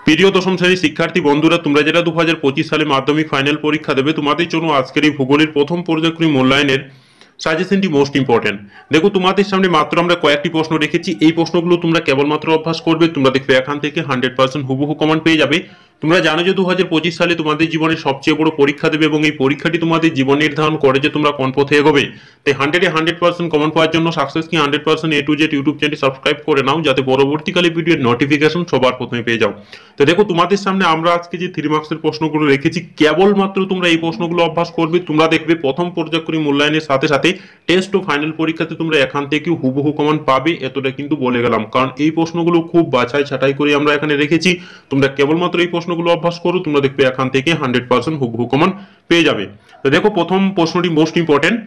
প্রিয় দশম শ্রেণীর শিক্ষার্থী বন্ধুরা, তোমরা যারা 2025 সালে মাধ্যমিক ফাইনাল পরীক্ষা দেবে, তোমাদের জন্য আজকের এই ভূগোলের প্রথম পর্যায়ক্রমিক মূল্যায়নের সাজেশনটি মোস্ট ইম্পর্টেন্ট। দেখো, তোমাদের সামনে মাত্র আমরা কয়েকটি প্রশ্ন রেখেছি। এই প্রশ্নগুলো তোমরা কেবলমাত্র অভ্যাস করবে। তোমরা দেখবে এখান থেকে 100% হুবহু কমন পেয়ে যাবে। তোমরা জানো যে 2025 সালে তোমাদের জীবনের সবচেয়ে বড় পরীক্ষা দেবে এবং এই পরীক্ষাটি তোমাদের জীবন নির্ধারণ করে যে তোমরা কোন পথে এগোবে। তাই 100% কমন পাওয়ার জন্য সাকসেস কি 100% A to Z ইউটিউব চ্যানেলটি সাবস্ক্রাইব করে নাও, যাতে পরবর্তীকালে ভিডিওর নোটিফিকেশন সবার প্রথমে পেয়ে যাও। তো দেখো, তোমাদের সামনে আমরা আজকে যে 3 মার্কসের প্রশ্নগুলো রেখেছি, কেবলমাত্র তোমরা এই প্রশ্নগুলো অভ্যাস করবে। তোমরা দেখবে প্রথম পর্যায়ক্রমিক মূল্যায়নের সাথে সাথে টেস্ট ও ফাইনাল পরীক্ষাতে তোমরা এখান থেকে হুবহু কমন পাবে, এতটা কিন্তু বলে গেলাম। কারণ এই প্রশ্নগুলো খুব বাছাই ছাঁটাই করে আমরা এখানে রেখেছি। তোমরা কেবলমাত্র এই প্রশ্নগুলো অভ্যাস করো, তোমরা দেখবে এখান থেকে 100% হুবহু কমন পেয়ে যাবে। তো দেখো, প্রথম প্রশ্নটি মোস্ট ইম্পর্টেন্ট।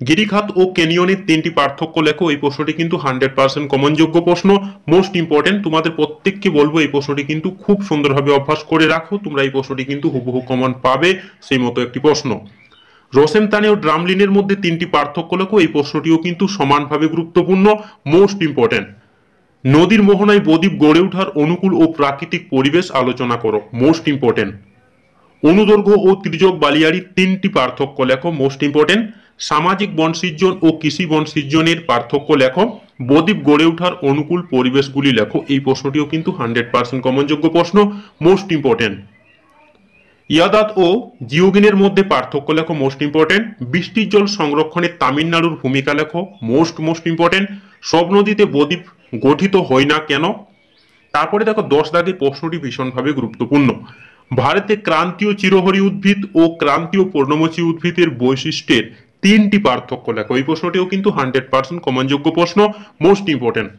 গিরিখাত ও ক্যানিয়নের 3টি পার্থক্য লেখো। এই প্রশ্নটি কিন্তু 100% কমনযোগ্য প্রশ্ন, মোস্ট ইম্পর্টেন্ট। তোমাদের প্রত্যেককে বলবো এই প্রশ্নটি কিন্তু খুব সুন্দরভাবে অভ্যাস করে রাখো। তোমরা এই প্রশ্নটি কিন্তু হুবহু কমন পাবে, সেই মতো একটি প্রশ্ন। রোসেনতানি ও ড্রামলিনের মধ্যে 3টি পার্থক্য লেখো। এই প্রশ্নটিও কিন্তু সমানভাবে গুরুত্বপূর্ণ, মোস্ট ইম্পর্টেন্ট। নদীর মোহনায় বদ্বীপ গড়ে ওঠার অনুকূল ও প্রাকৃতিক পরিবেশ আলোচনা করো, মোস্ট ইম্পর্টেন্ট। অনুদৈর্ঘ্য ও তির্যক বালিয়াড়ির 3টি পার্থক্য লেখো, মোস্ট ইম্পর্টেন্ট। সামাজিক বনসৃজন ও কৃষি বনসৃজনের পার্থক্য লেখো। বদ্বীপ গড়ে ওঠার অনুকূল পরিবেশগুলি লেখো। এই প্রশ্নটিও কিন্তু 100% কমনযোগ্য প্রশ্ন, মোস্ট ইম্পর্টেন্ট। ইয়াদাত ও জিওগিনের মধ্যে পার্থক্য লেখো, মোস্ট ইম্পর্টেন্ট। বৃষ্টির জল সংরক্ষণে তামিলনাড়ুর ভূমিকা লেখো, মোস্ট ইম্পর্টেন্ট। সব নদীতে বদ্বীপ গঠিত হয় না কেন? তারপরে দেখো 10 দাগের প্রশ্নটি ভীষণভাবে গুরুত্বপূর্ণ। ভারতে ক্রান্তীয় চিরহরি উদ্ভিদ ও ক্রান্তীয় পর্ণমোচী উদ্ভিদের বৈশিষ্ট্যের 3টি পার্থক্য লেখো। এই প্রশ্নটিও কিন্তু 100% কমনযোগ্য প্রশ্ন, মোস্ট ইম্পর্টেন্ট।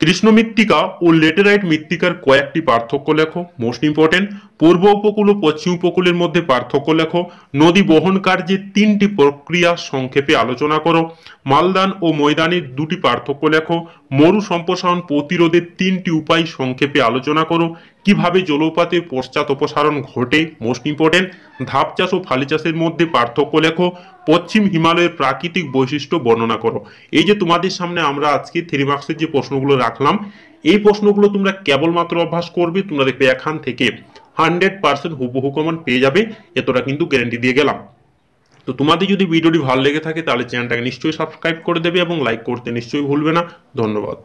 কৃষ্ণ মৃত্তিকা ও লেটেরাইট মৃত্তিকার কয়েকটি পার্থক্য লেখো, মোস্ট ইম্পর্টেন্ট। পূর্ব উপকূল ও পশ্চিম উপকূলের মধ্যে পার্থক্য লেখো। নদী বহন কার্যের 3টি প্রক্রিয়া সংক্ষেপে আলোচনা করো। মালদান ও ময়দানের 2টি পার্থক্য লেখো। মরু সম্প্রসারণ প্রতিরোধের 3টি উপায় সংক্ষেপে আলোচনা করো। কিভাবে জলপ্রপাতের পশ্চাৎ অপসারণ ঘটে, মোস্ট ইম্পর্টেন্ট। ধাপ চাষ ও ফালি চাষের মধ্যে পার্থক্য লেখো। পশ্চিম হিমালয়ের প্রাকৃতিক বৈশিষ্ট্য বর্ণনা করো। এই যে তোমাদের সামনে আমরা আজকে 3 মার্কসের যে প্রশ্নগুলো রাখলাম, এই প্রশ্নগুলো তোমরা কেবলমাত্র অভ্যাস করবে। তোমরা দেখবে এখান থেকে 100% হুবহু কমন পেয়ে যাবে, এতটা কিন্তু গ্যারান্টি দিয়ে গেলাম। তো তোমাদের যদি ভিডিওটি ভালো লেগে থাকে তাহলে চ্যানেলটাকে নিশ্চয়ই সাবস্ক্রাইব করে দেবে এবং লাইক করতে নিশ্চয়ই ভুলবে না। ধন্যবাদ।